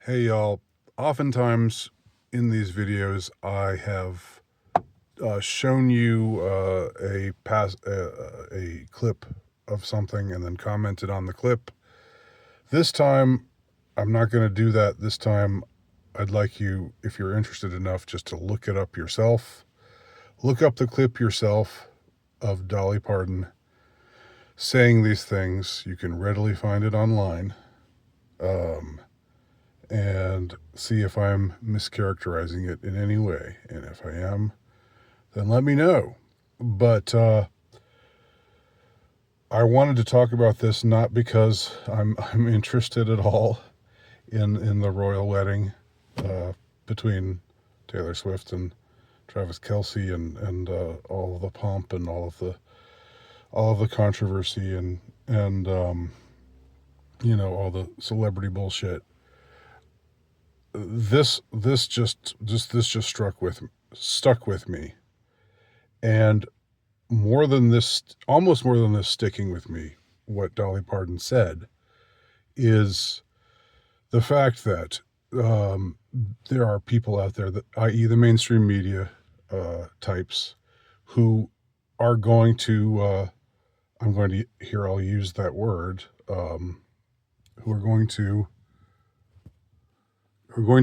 Hey y'all, oftentimes in these videos I have shown you a clip of something and then commented on the clip. This time I'm not going to do that. This time I'd like you, if you're interested enough, just to look it up yourself. Look up the clip yourself of Dolly Parton saying these things. You can readily find it online. And see if I'm mischaracterizing it in any way. And if I am, then let me know. But I wanted to talk about this not because I'm interested at all in the royal wedding between Taylor Swift and Travis Kelce and all of the pomp and all of the controversy and all the celebrity bullshit. This just stuck with me, and almost more than this sticking with me, what Dolly Parton said is the fact that there are people out there, that, i.e., the mainstream media types, who are going to I'm going to here I'll use that word who are going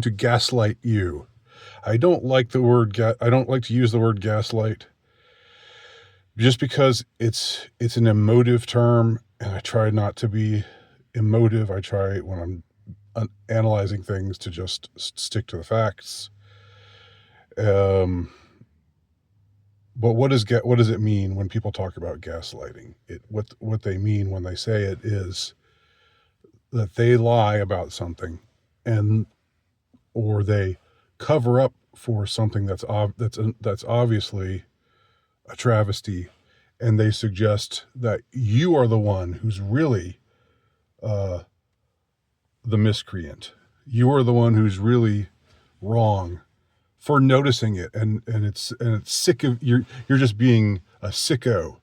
to gaslight you. I don't like I don't like to use the word gaslight just because it's an emotive term, and I try not to be emotive. I try, when I'm analyzing things, to just stick to the facts. But what does it mean when people talk about gaslighting? What they mean when they say it is that they lie about something, and or they cover up for something that's obviously a travesty, and they suggest that you are the one who's really uh, the miscreant. You are the one who's really wrong for noticing it, and it's sick of you're just being a sicko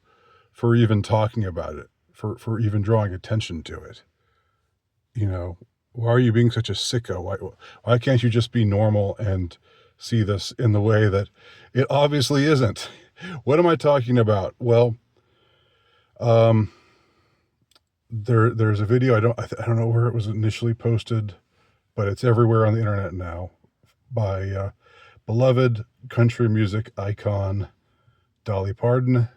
for even talking about it, for even drawing attention to it. You know, why are you being such a sicko? Why can't you just be normal and see this in the way that it obviously isn't? What am I talking about? Well, um, there's a video. I don't know where it was initially posted, but it's everywhere on the internet now, by beloved country music icon Dolly Parton.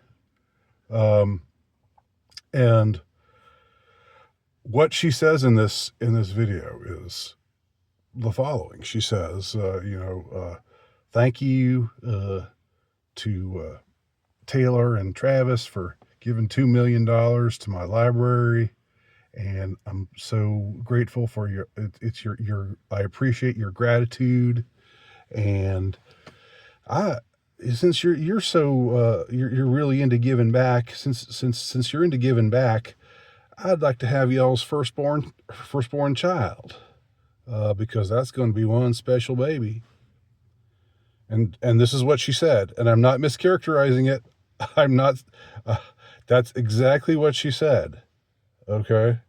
Um, and what she says in this video is the following. She says, thank you to Taylor and Travis for giving $2 million to my library, and I'm so grateful for it's your I appreciate your gratitude, and I since you're so you're really into giving back, since you're into giving back, I'd like to have y'all's firstborn child, because that's going to be one special baby. And this is what she said, and I'm not mischaracterizing it. I'm not. Uh, that's exactly what she said. Okay,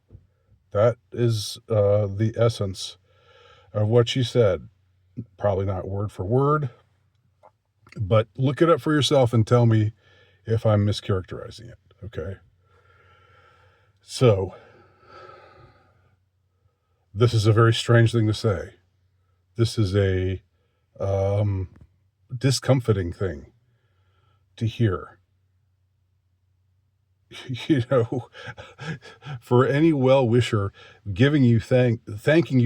that is the essence of what she said. Probably not word for word, but look it up for yourself and tell me if I'm mischaracterizing it. Okay. So this is a very strange thing to say. This is a discomforting thing to hear. You know, for any well-wisher thanking you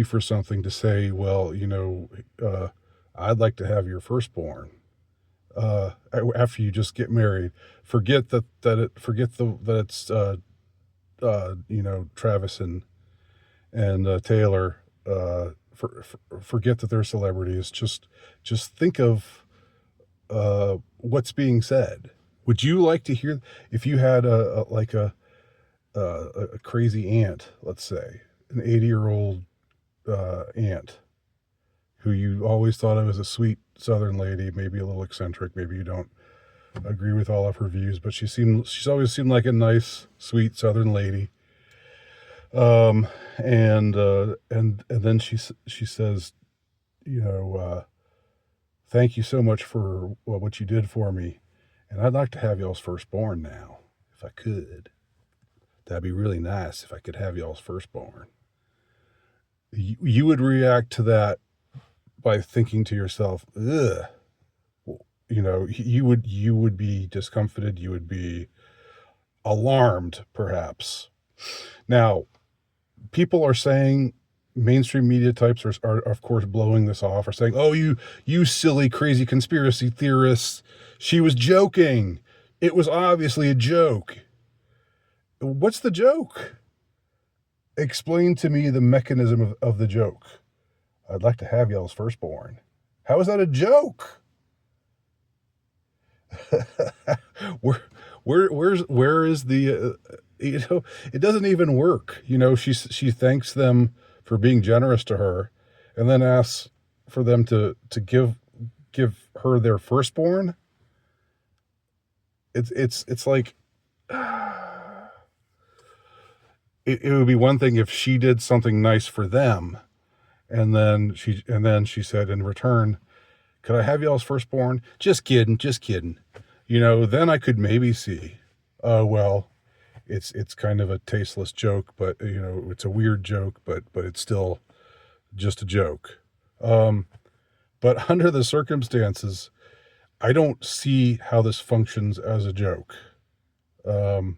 for something, to say, well, I'd like to have your firstborn after you just get married. Forget that it's Travis and Taylor. Forget that they're celebrities. Just think of what's being said. Would you like to hear, if you had a crazy aunt, let's say an 80-year-old aunt who you always thought of as a sweet Southern lady, maybe a little eccentric, maybe you don't agree with all of her views, but she's always seemed like a nice, sweet Southern lady. Um, and then she says, you know, thank you so much for what you did for me, and I'd like to have y'all's firstborn now, if I could. That'd be really nice if I could have y'all's firstborn. You would react to that by thinking to yourself, ugh. You would be discomfited. You would be alarmed, perhaps. Now, people are saying, mainstream media types are of course blowing this off, are saying, oh, you silly crazy conspiracy theorists, she was joking, it was obviously a joke. What's the joke? Explain to me the mechanism of the joke. I'd like to have y'all's firstborn. How is that a joke? Where is the it doesn't even work. She thanks them for being generous to her, and then asks for them to give her their firstborn. It's like it would be one thing if she did something nice for them, and then she said in return, could I have y'all's firstborn? Just kidding, just kidding. Then I could maybe see, oh, well, it's kind of a tasteless joke, but it's a weird joke, but it's still just a joke. But under the circumstances, I don't see how this functions as a joke. Now,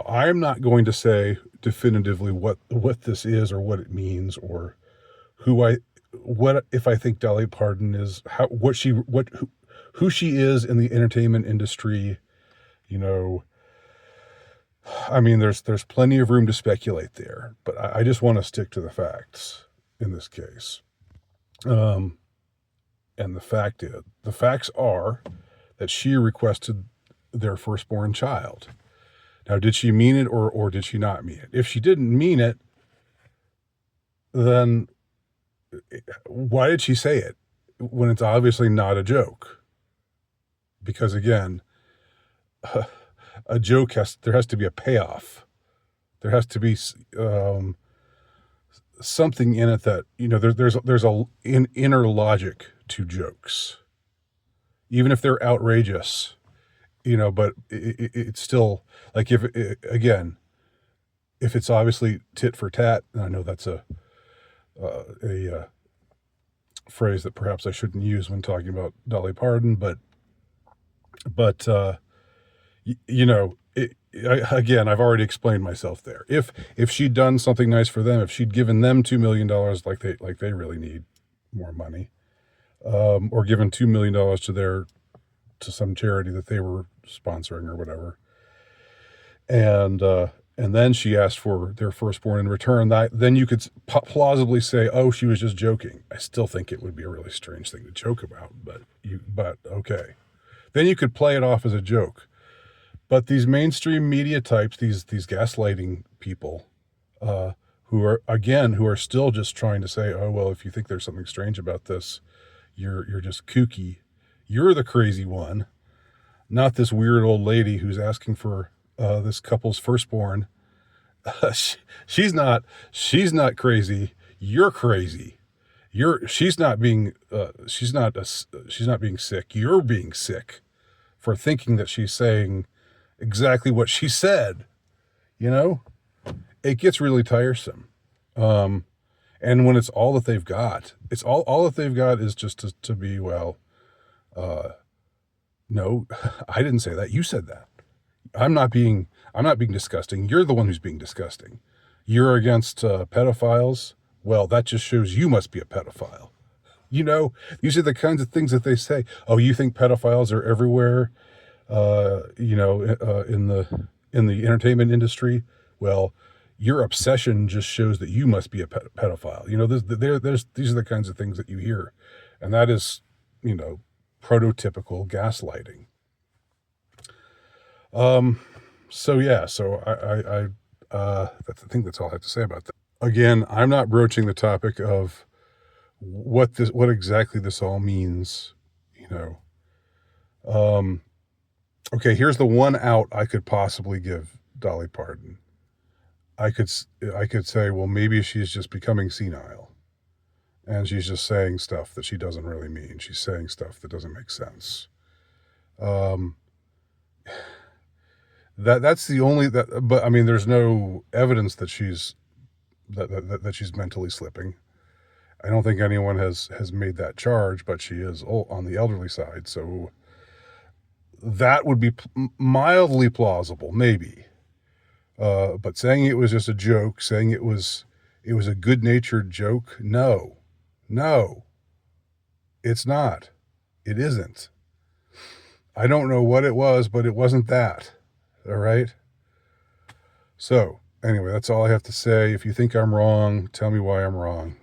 I'm not going to say definitively what this is or what it means or what if I think Dolly Parton is, who she is in the entertainment industry. I mean, there's plenty of room to speculate there, but I just want to stick to the facts in this case. And the facts are that she requested their firstborn child. Now, did she mean it or did she not mean it? If she didn't mean it, then why did she say it when it's obviously not a joke? Because again, a joke there has to be a payoff. There has to be something in it that there's an inner logic to jokes, even if they're outrageous. But it's still like if it's obviously tit for tat. And I know that's a phrase that perhaps I shouldn't use when talking about Dolly Parton, but again, I've already explained myself there. If she'd done something nice for them, if she'd given them $2 million, like they really need more money, or given $2 million to some charity that they were sponsoring or whatever, and then she asked for their firstborn in return, then you could plausibly say, oh, she was just joking. I still think it would be a really strange thing to joke about, but okay. Then you could play it off as a joke. But these mainstream media types, these gaslighting people, who are still just trying to say, oh, well, if you think there's something strange about this, you're just kooky. You're the crazy one, not this weird old lady who's asking for this couple's firstborn. She's not crazy. You're crazy. She's not being sick. You're being sick for thinking that she's saying exactly what she said. It gets really tiresome. And when it's all that they've got, it's all that they've got is just to be, well, no, I didn't say that. You said that. I'm not being disgusting. You're the one who's being disgusting. You're against pedophiles. Well, that just shows you must be a pedophile. These are the kinds of things that they say. Oh, you think pedophiles are everywhere? In the entertainment industry. Well, your obsession just shows that you must be a pedophile. These are the kinds of things that you hear, and that is, prototypical gaslighting. So I think that's all I have to say about that. Again, I'm not broaching the topic of what exactly this all means. Okay, here's the one out I could possibly give Dolly Parton. I could say, well, maybe she's just becoming senile, and she's just saying stuff that she doesn't really mean. She's saying stuff that doesn't make sense. That's the only that. But I mean, there's no evidence that she's that she's mentally slipping. I don't think anyone has made that charge, but she is on the elderly side, so that would be mildly plausible, maybe. But saying it was just a joke, saying it was a good-natured joke, no, it's not. It isn't. I don't know what it was, but it wasn't that. All right? So, anyway, that's all I have to say. If you think I'm wrong, tell me why I'm wrong.